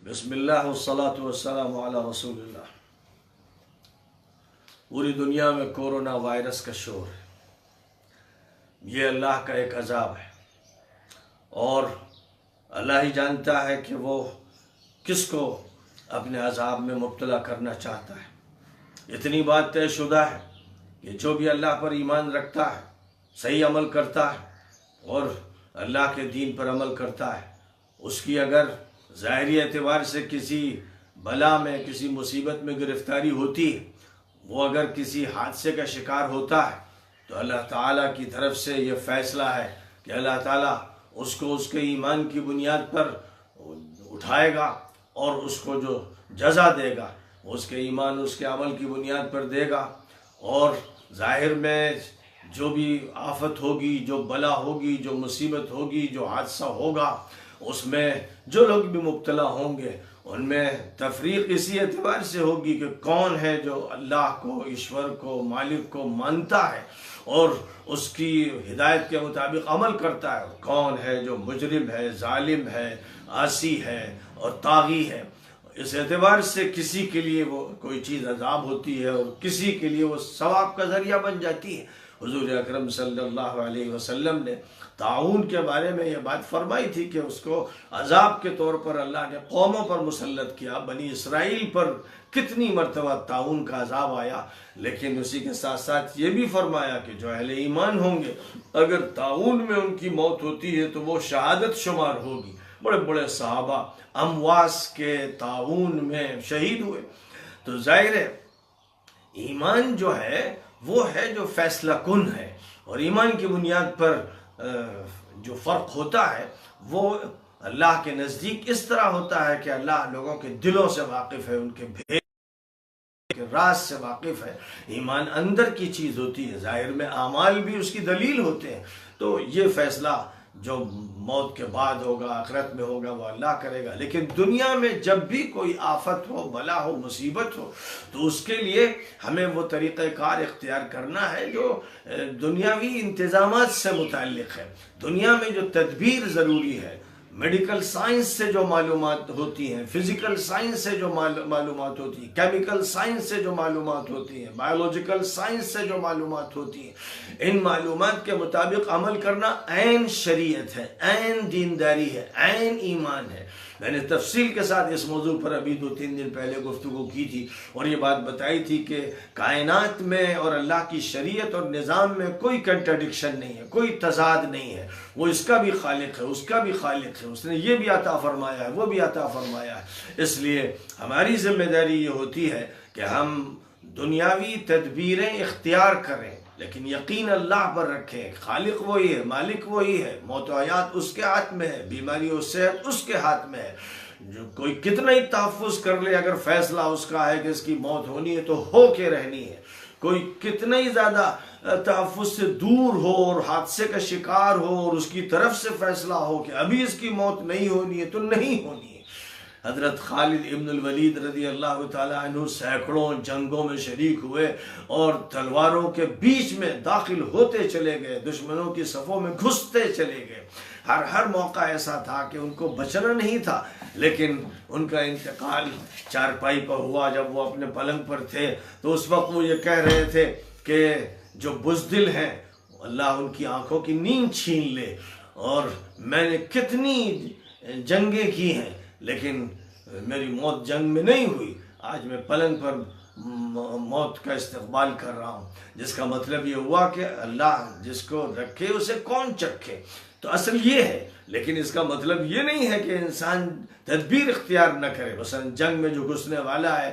بسم اللہ والصلاة والسلام علی رسول اللہ۔ پوری دنیا میں کورونا وائرس کا شور ہے، یہ اللہ کا ایک عذاب ہے، اور اللہ ہی جانتا ہے کہ وہ کس کو اپنے عذاب میں مبتلا کرنا چاہتا ہے۔ اتنی بات طے شدہ ہے کہ جو بھی اللہ پر ایمان رکھتا ہے، صحیح عمل کرتا ہے اور اللہ کے دین پر عمل کرتا ہے، اس کی اگر ظاہری اعتبار سے کسی بلا میں، کسی مصیبت میں گرفتاری ہوتی ہے، وہ اگر کسی حادثے کا شکار ہوتا ہے، تو اللہ تعالیٰ کی طرف سے یہ فیصلہ ہے کہ اللہ تعالیٰ اس کو اس کے ایمان کی بنیاد پر اٹھائے گا، اور اس کو جو جزا دے گا اس کے ایمان، اس کے عمل کی بنیاد پر دے گا۔ اور ظاہر میں جو بھی آفت ہوگی، جو بلا ہوگی، جو مصیبت ہوگی، جو حادثہ ہوگا، اس میں جو لوگ بھی مبتلا ہوں گے، ان میں تفریق اسی اعتبار سے ہوگی کہ کون ہے جو اللہ کو، ایشور کو، مالک کو مانتا ہے اور اس کی ہدایت کے مطابق عمل کرتا ہے، کون ہے جو مجرم ہے، ظالم ہے، عاصی ہے اور طاغی ہے۔ اس اعتبار سے کسی کے لیے وہ کوئی چیز عذاب ہوتی ہے اور کسی کے لیے وہ ثواب کا ذریعہ بن جاتی ہے۔ حضور اکرم صلی اللہ علیہ وسلم نے طاعون کے بارے میں یہ بات فرمائی تھی کہ اس کو عذاب کے طور پر اللہ نے قوموں پر مسلط کیا۔ بنی اسرائیل پر کتنی مرتبہ طاعون کا عذاب آیا، لیکن اسی کے ساتھ ساتھ یہ بھی فرمایا کہ جو اہل ایمان ہوں گے، اگر طاعون میں ان کی موت ہوتی ہے تو وہ شہادت شمار ہوگی۔ بڑے بڑے صحابہ امواس کے طاعون میں شہید ہوئے۔ تو ظاہر ہے ایمان جو ہے وہ ہے جو فیصلہ کن ہے، اور ایمان کی بنیاد پر جو فرق ہوتا ہے وہ اللہ کے نزدیک اس طرح ہوتا ہے کہ اللہ لوگوں کے دلوں سے واقف ہے، ان کے بھید کے راز سے واقف ہے۔ ایمان اندر کی چیز ہوتی ہے، ظاہر میں اعمال بھی اس کی دلیل ہوتے ہیں۔ تو یہ فیصلہ جو موت کے بعد ہوگا، آخرت میں ہوگا، وہ اللہ کرے گا۔ لیکن دنیا میں جب بھی کوئی آفت ہو، بلا ہو، مصیبت ہو، تو اس کے لیے ہمیں وہ طریقہ کار اختیار کرنا ہے جو دنیاوی انتظامات سے متعلق ہے۔ دنیا میں جو تدبیر ضروری ہے، میڈیکل سائنس سے جو معلومات ہوتی ہیں، فزیکل سائنس سے جو معلومات ہوتی ہیں، کیمیکل سائنس سے جو معلومات ہوتی ہیں، بایولوجیکل سائنس سے جو معلومات ہوتی ہیں، ان معلومات کے مطابق عمل کرنا عین شریعت ہے، عین دینداری ہے، عین ایمان ہے۔ میں نے تفصیل کے ساتھ اس موضوع پر ابھی 2-3 دن پہلے گفتگو کی تھی، اور یہ بات بتائی تھی کہ کائنات میں اور اللہ کی شریعت اور نظام میں کوئی کنٹرڈکشن نہیں ہے، کوئی تضاد نہیں ہے۔ وہ اس کا بھی خالق ہے، اس کا بھی خالق ہے، اس نے یہ بھی عطا فرمایا ہے، وہ بھی عطا فرمایا ہے۔ اس لیے ہماری ذمہ داری یہ ہوتی ہے کہ ہم دنیاوی تدبیریں اختیار کریں، لیکن یقین اللہ پر رکھیں۔ خالق وہی ہے، مالک وہی ہے، موت و حیات اس کے ہاتھ میں ہے، بیماری و صحت اس کے ہاتھ میں ہے۔ جو کوئی کتنا ہی تحفظ کر لے، اگر فیصلہ اس کا ہے کہ اس کی موت ہونی ہے تو ہو کے رہنی ہے۔ کوئی کتنا ہی زیادہ تحفظ سے دور ہو اور حادثے کا شکار ہو اور اس کی طرف سے فیصلہ ہو کہ ابھی اس کی موت نہیں ہونی ہے تو نہیں ہونی ہے۔ حضرت خالد ابن الولید رضی اللہ تعالیٰ عنہ سینکڑوں جنگوں میں شریک ہوئے اور تلواروں کے بیچ میں داخل ہوتے چلے گئے، دشمنوں کی صفوں میں گھستے چلے گئے۔ ہر موقع ایسا تھا کہ ان کو بچنا نہیں تھا، لیکن ان کا انتقال چارپائی پر ہوا۔ جب وہ اپنے پلنگ پر تھے تو اس وقت وہ یہ کہہ رہے تھے کہ جو بزدل ہیں اللہ ان کی آنکھوں کی نیند چھین لے، اور میں نے کتنی جنگیں کی ہیں لیکن میری موت جنگ میں نہیں ہوئی۔ آج میں پلنگ پر موت کا استقبال کر رہا ہوں، جس کا مطلب یہ ہوا کہ اللہ جس کو رکھے اسے کون چکھے۔ تو اصل یہ ہے، لیکن اس کا مطلب یہ نہیں ہے کہ انسان تدبیر اختیار نہ کرے۔ مثلا جنگ میں جو گھسنے والا ہے،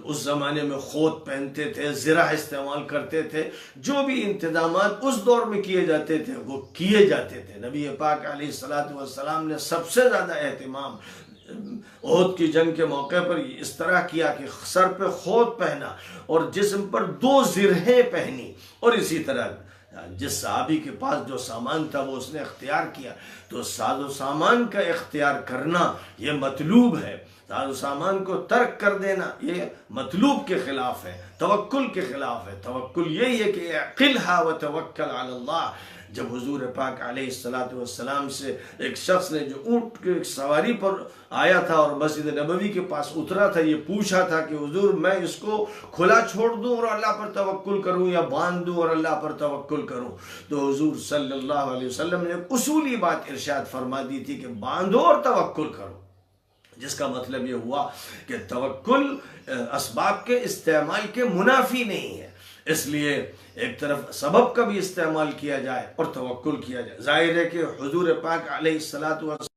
اس زمانے میں خود پہنتے تھے، زرہ استعمال کرتے تھے، جو بھی انتظامات اس دور میں کیے جاتے تھے وہ کیے جاتے تھے۔ نبی پاک علیہ السلام نے سب سے زیادہ اہتمام احد کی جنگ کے موقع پر اس طرح کیا کہ سر پہ خود پہنا اور جسم پر 2 زرہیں پہنی، اور اسی طرح جس صحابی کے پاس جو سامان تھا وہ اس نے اختیار کیا۔ تو ساز و سامان کا اختیار کرنا یہ مطلوب ہے، ساز و سامان کو ترک کر دینا یہ مطلوب کے خلاف ہے، توکل کے خلاف ہے۔ توکل یہی ہے کہ اعقلھا وتوکل علی اللہ، جب حضور پاک علیہ الصلوۃ والسلام سے ایک شخص نے جو اونٹ کی سواری پر آیا تھا اور مسجد نبوی کے پاس اترا تھا، یہ پوچھا تھا کہ حضور میں اس کو کھلا چھوڑ دوں اور اللہ پر توکل کروں یا باندھ دوں اور اللہ پر توکل کروں؟ تو حضور صلی اللہ علیہ وسلم نے اصولی بات ارشاد فرما دی تھی کہ باندھو اور توکل کرو، جس کا مطلب یہ ہوا کہ توکل اسباب کے استعمال کے منافی نہیں ہے، اس لیے ایک طرف سبب کا بھی استعمال کیا جائے اور توکل کیا جائے۔ ظاہر ہے کہ حضور پاک علیہ الصلوۃ والسلام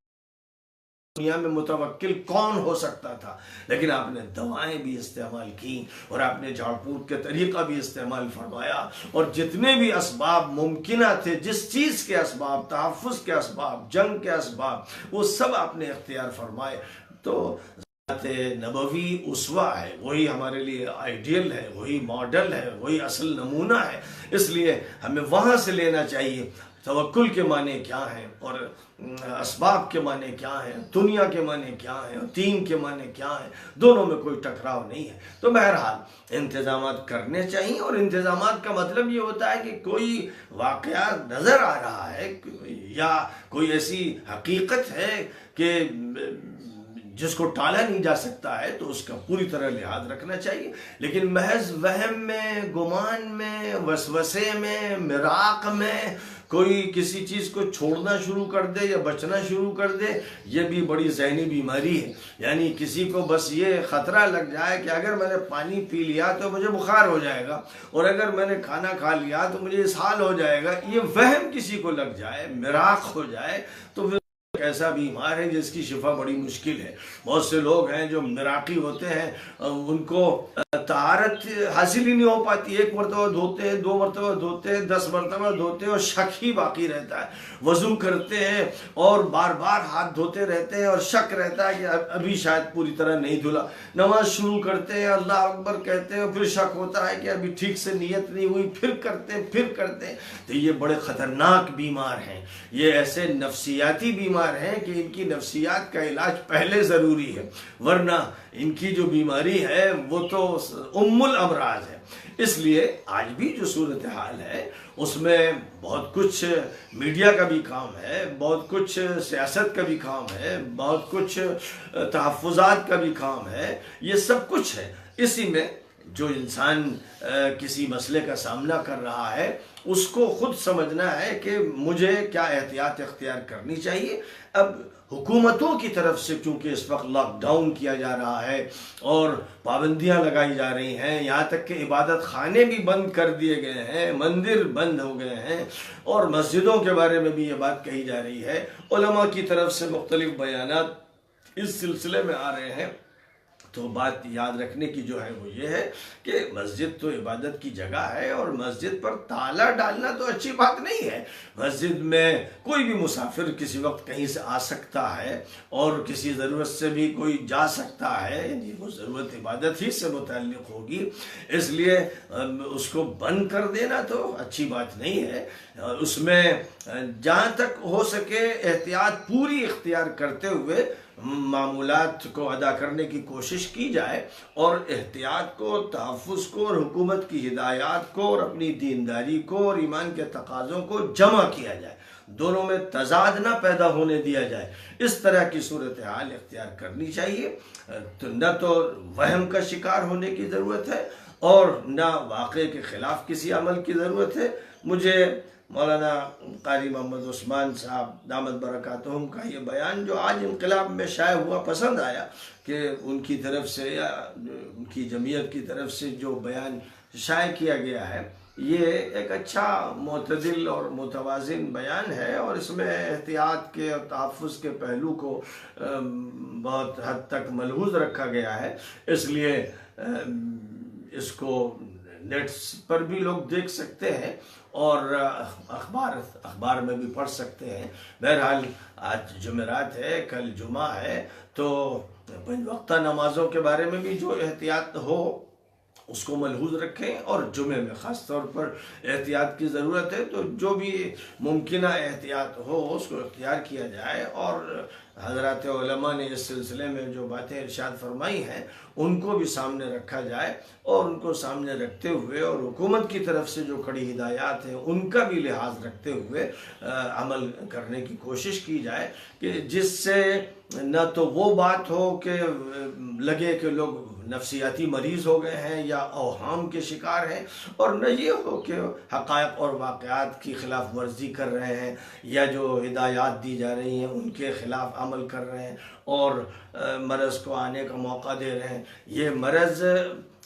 دنیا میں متوکل کون ہو سکتا تھا، لیکن آپ نے دوائیں بھی استعمال کی اور آپ نے جھاڑ پھونک کے طریقہ بھی استعمال فرمایا، اور جتنے بھی اسباب ممکنہ تھے، جس چیز کے اسباب، تحفظ کے اسباب، جنگ کے اسباب، وہ سب آپ نے اختیار فرمائے۔ تو نبوی اسوہ ہے، وہی ہمارے لیے آئیڈیل ہے، وہی ماڈل ہے، وہی اصل نمونہ ہے، اس لیے ہمیں وہاں سے لینا چاہیے۔ توکل کے معنی کیا ہیں اور اسباب کے معنی کیا ہیں، دنیا کے معنی کیا ہیں اور دین کے معنی کیا ہیں، دونوں میں کوئی ٹکراؤ نہیں ہے۔ تو بہرحال انتظامات کرنے چاہیے، اور انتظامات کا مطلب یہ ہوتا ہے کہ کوئی واقعہ نظر آ رہا ہے یا کوئی ایسی حقیقت ہے کہ جس کو ٹالا نہیں جا سکتا ہے، تو اس کا پوری طرح لحاظ رکھنا چاہیے۔ لیکن محض وہم میں، گمان میں، وسوسے میں، مراق میں کوئی کسی چیز کو چھوڑنا شروع کر دے یا بچنا شروع کر دے، یہ بھی بڑی ذہنی بیماری ہے۔ یعنی کسی کو بس یہ خطرہ لگ جائے کہ اگر میں نے پانی پی لیا تو مجھے بخار ہو جائے گا، اور اگر میں نے کھانا کھا لیا تو مجھے اسہال ہو جائے گا، یہ وہم کسی کو لگ جائے، مراق ہو جائے، تو پھر ایسا بیمار ہے جس کی شفا بڑی مشکل ہے۔ بہت سے لوگ ہیں جو مراقی ہوتے ہیں، ان کو طہارت حاصل ہی نہیں ہو پاتی، ایک مرتبہ دھوتے ہیں، 2 مرتبہ دھوتے ہیں، 10 مرتبہ دھوتے ہیں اور شک ہی باقی رہتا ہے۔ وضو کرتے ہیں اور بار بار ہاتھ دھوتے رہتے ہیں اور شک رہتا ہے کہ ابھی شاید پوری طرح نہیں دھلا۔ نماز شروع کرتے ہیں، اللہ اکبر کہتے ہیں، پھر شک ہوتا ہے کہ ابھی ٹھیک سے نیت نہیں ہوئی، پھر کرتے ہیں۔ تو یہ بڑے خطرناک بیمار ہیں، یہ ایسے نفسیاتی بیمار ہیں کہ ان کی نفسیات کا علاج پہلے ضروری ہے، ورنہ ان کی جو بیماری ہے وہ تو ام الامراض ہے۔ اس لیے آج بھی جو صورتحال ہے اس میں بہت کچھ میڈیا کا بھی کام ہے، بہت کچھ سیاست کا بھی کام ہے، بہت کچھ تحفظات کا بھی کام ہے، یہ سب کچھ ہے۔ اسی میں جو انسان کسی مسئلے کا سامنا کر رہا ہے اس کو خود سمجھنا ہے کہ مجھے کیا احتیاط اختیار کرنی چاہیے۔ اب حکومتوں کی طرف سے چونکہ اس وقت لاک ڈاؤن کیا جا رہا ہے اور پابندیاں لگائی جا رہی ہیں، یہاں تک کہ عبادت خانے بھی بند کر دیے گئے ہیں، مندر بند ہو گئے ہیں، اور مسجدوں کے بارے میں بھی یہ بات کہی جا رہی ہے، علماء کی طرف سے مختلف بیانات اس سلسلے میں آ رہے ہیں۔ تو بات یاد رکھنے کی جو ہے وہ یہ ہے کہ مسجد تو عبادت کی جگہ ہے، اور مسجد پر تالا ڈالنا تو اچھی بات نہیں ہے۔ مسجد میں کوئی بھی مسافر کسی وقت کہیں سے آ سکتا ہے اور کسی ضرورت سے بھی کوئی جا سکتا ہے، یعنی وہ ضرورت عبادت ہی سے متعلق ہوگی، اس لیے اس کو بند کر دینا تو اچھی بات نہیں ہے۔ اس میں جہاں تک ہو سکے احتیاط پوری اختیار کرتے ہوئے معمولات کو ادا کرنے کی کوشش کی جائے، اور احتیاط کو، تحفظ کو، اور حکومت کی ہدایات کو، اور اپنی دینداری کو اور ایمان کے تقاضوں کو جمع کیا جائے، دونوں میں تضاد نہ پیدا ہونے دیا جائے۔ اس طرح کی صورتحال اختیار کرنی چاہیے۔ نہ تو وہم کا شکار ہونے کی ضرورت ہے اور نہ واقعے کے خلاف کسی عمل کی ضرورت ہے۔ مجھے مولانا قاری محمد عثمان صاحب دامت برکاتہم کا یہ بیان جو آج انقلاب میں شائع ہوا پسند آیا، کہ ان کی طرف سے یا ان کی جمعیت کی طرف سے جو بیان شائع کیا گیا ہے، یہ ایک اچھا معتدل اور متوازن بیان ہے، اور اس میں احتیاط کے اور تحفظ کے پہلو کو بہت حد تک ملحوظ رکھا گیا ہے۔ اس لیے اس کو نیٹس پر بھی لوگ دیکھ سکتے ہیں اور اخبار میں بھی پڑھ سکتے ہیں۔ بہرحال آج جمعرات ہے، کل جمعہ ہے، تو پنج وقتہ نمازوں کے بارے میں بھی جو احتیاط ہو اس کو ملحوظ رکھیں، اور جمعے میں خاص طور پر احتیاط کی ضرورت ہے، تو جو بھی ممکنہ احتیاط ہو اس کو اختیار کیا جائے، اور حضرات علماء نے اس سلسلے میں جو باتیں ارشاد فرمائی ہیں ان کو بھی سامنے رکھا جائے، اور ان کو سامنے رکھتے ہوئے اور حکومت کی طرف سے جو کھڑی ہدایات ہیں ان کا بھی لحاظ رکھتے ہوئے عمل کرنے کی کوشش کی جائے، کہ جس سے نہ تو وہ بات ہو کہ لگے کہ لوگ نفسیاتی مریض ہو گئے ہیں یا اوہام کے شکار ہیں، اور نہ یہ ہو کہ حقائق اور واقعات کی خلاف ورزی کر رہے ہیں یا جو ہدایات دی جا رہی ہیں ان کے خلاف عمل کر رہے ہیں اور مرض کو آنے کا موقع دے رہے ہیں۔ یہ مرض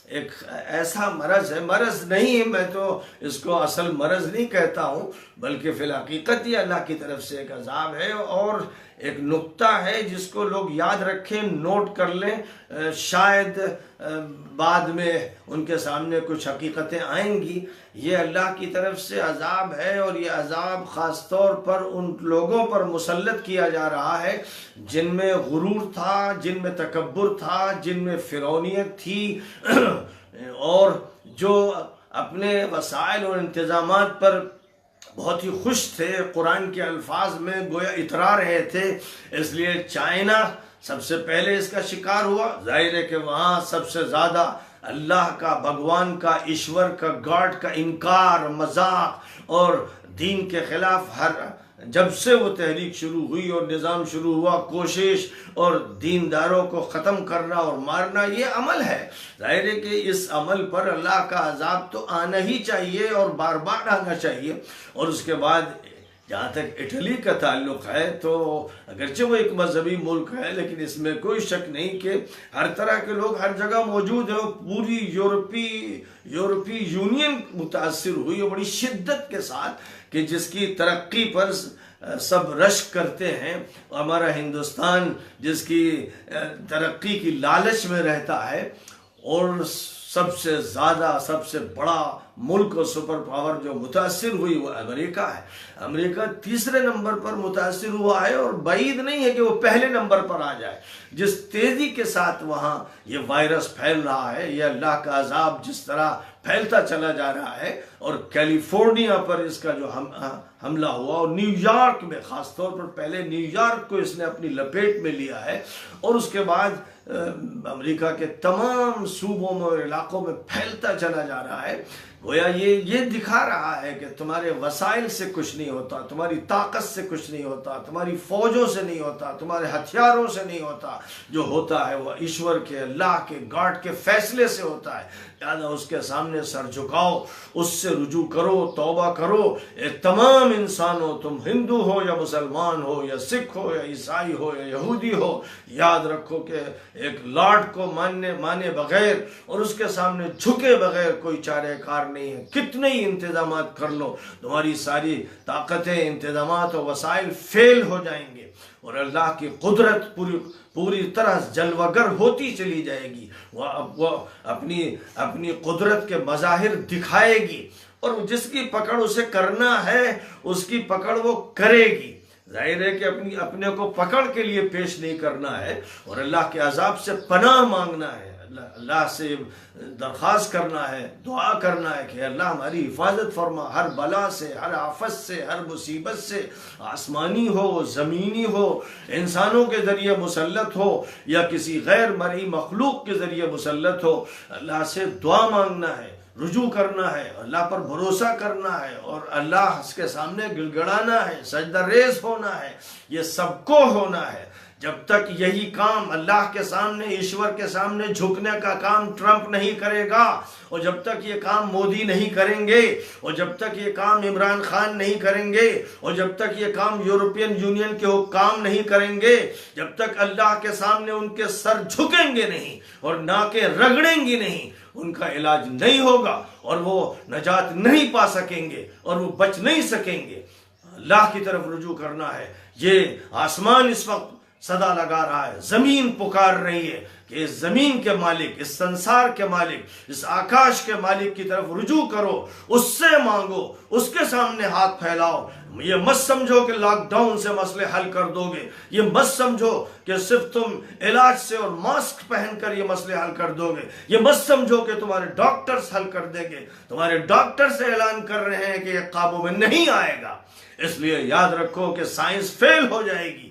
ایک ایسا مرض ہے، مرض نہیں، میں تو اس کو اصل مرض نہیں کہتا ہوں، بلکہ فی الحقیقت یہ اللہ کی طرف سے ایک عذاب ہے اور ایک نقطہ ہے جس کو لوگ یاد رکھیں، نوٹ کر لیں، شاید بعد میں ان کے سامنے کچھ حقیقتیں آئیں گی۔ یہ اللہ کی طرف سے عذاب ہے، اور یہ عذاب خاص طور پر ان لوگوں پر مسلط کیا جا رہا ہے جن میں غرور تھا، جن میں تکبر تھا، جن میں فرعونیت تھی، اور جو اپنے وسائل اور انتظامات پر بہت ہی خوش تھے، قرآن کے الفاظ میں گویا اترا رہے تھے۔ اس لیے چائنا سب سے پہلے اس کا شکار ہوا۔ ظاہر ہے کہ وہاں سب سے زیادہ اللہ کا، بھگوان کا، ایشور کا، گاڈ کا انکار، مذاق اور دین کے خلاف جب سے وہ تحریک شروع ہوئی اور نظام شروع ہوا، کوشش اور دینداروں کو ختم کرنا اور مارنا، یہ عمل ہے۔ ظاہر ہے کہ اس عمل پر اللہ کا عذاب تو آنا ہی چاہیے اور بار بار آنا چاہیے۔ اور اس کے بعد جہاں تک اٹلی کا تعلق ہے تو اگرچہ وہ ایک مذہبی ملک ہے، لیکن اس میں کوئی شک نہیں کہ ہر طرح کے لوگ ہر جگہ موجود ہیں۔ پوری یورپی یونین متاثر ہوئی اور بڑی شدت کے ساتھ، کہ جس کی ترقی پر سب رشک کرتے ہیں۔ ہمارا ہندوستان جس کی ترقی کی لالچ میں رہتا ہے، اور سب سے زیادہ، سب سے بڑا ملک اور سپر پاور جو متاثر ہوئی وہ امریکہ ہے۔ امریکہ تیسرے نمبر پر متاثر ہوا ہے، اور بعید نہیں ہے کہ وہ پہلے نمبر پر آ جائے۔ جس تیزی کے ساتھ وہاں یہ وائرس پھیل رہا ہے، یہ اللہ کا عذاب جس طرح پھیلتا چلا جا رہا ہے، اور کیلیفورنیا پر اس کا جو حملہ ہوا، اور نیو یارک میں خاص طور پر پہلے نیو یارک کو اس نے اپنی لپیٹ میں لیا ہے، اور اس کے بعد امریکہ کے تمام صوبوں میں اور علاقوں میں پھیلتا چلا جا رہا ہے۔ گویا یہ دکھا رہا ہے کہ تمہارے وسائل سے کچھ نہیں ہوتا، تمہاری طاقت سے کچھ نہیں ہوتا، تمہاری فوجوں سے نہیں ہوتا، تمہارے ہتھیاروں سے نہیں ہوتا، جو ہوتا ہے وہ ایشور کے، اللہ کے، گاڈ کے فیصلے سے ہوتا ہے۔ لہٰذا اس کے سامنے سر جھکاؤ، اس سے رجوع کرو، توبہ کرو۔ اے تمام انسانوں، تم ہندو ہو یا مسلمان ہو یا سکھ ہو یا عیسائی ہو یا یہودی ہو، یاد رکھو کہ ایک لارڈ کو مانے بغیر اور اس کے سامنے جھکے بغیر کوئی چارہ کار نہیں ہے۔ کتنے ہی انتظامات کر لو، تمہاری ساری طاقتیں، انتظامات اور وسائل فیل ہو جائیں گے، اور اللہ کی قدرت پوری طرح جلوگر ہوتی چلی جائے گی۔ وہ اپنی قدرت کے مظاہر دکھائے گی، اور جس کی پکڑ اسے کرنا ہے اس کی پکڑ وہ کرے گی۔ ظاہر ہے کہ اپنے کو پکڑ کے لیے پیش نہیں کرنا ہے، اور اللہ کے عذاب سے پناہ مانگنا ہے، اللہ سے درخواست کرنا ہے، دعا کرنا ہے کہ اللہ ہماری حفاظت فرما، ہر بلا سے، ہر آفت سے، ہر مصیبت سے، آسمانی ہو، زمینی ہو، انسانوں کے ذریعے مسلط ہو یا کسی غیر مرئی مخلوق کے ذریعے مسلط ہو۔ اللہ سے دعا مانگنا ہے، رجوع کرنا ہے، اللہ پر بھروسہ کرنا ہے، اور اللہ کے سامنے گڑگڑانا ہے، سجدہ ریز ہونا ہے۔ یہ سب کو ہونا ہے۔ جب تک یہی کام اللہ کے سامنے، ایشور کے سامنے جھکنے کا کام ٹرمپ نہیں کرے گا، اور جب تک یہ کام مودی نہیں کریں گے، اور جب تک یہ کام عمران خان نہیں کریں گے، اور جب تک یہ کام یورپین یونین کے حکام نہیں کریں گے، جب تک اللہ کے سامنے ان کے سر جھکیں گے نہیں اور ناکیں رگڑیں گی نہیں، ان کا علاج نہیں ہوگا، اور وہ نجات نہیں پا سکیں گے، اور وہ بچ نہیں سکیں گے۔ اللہ کی طرف رجوع کرنا ہے۔ یہ آسمان اس وقت صدا لگا رہا ہے، زمین پکار رہی ہے کہ اس زمین کے مالک، اس سنسار کے مالک، اس آکاش کے مالک کی طرف رجوع کرو، اس سے مانگو، اس کے سامنے ہاتھ پھیلاؤ۔ یہ مت سمجھو کہ لاک ڈاؤن سے مسئلے حل کر دو گے، یہ مت سمجھو کہ صرف تم علاج سے اور ماسک پہن کر یہ مسئلے حل کر دو گے، یہ مت سمجھو کہ تمہارے ڈاکٹرز حل کر دیں گے۔ تمہارے ڈاکٹر سے اعلان کر رہے ہیں کہ یہ قابو میں نہیں آئے گا۔ اس لیے یاد رکھو کہ سائنس فیل ہو جائے گی،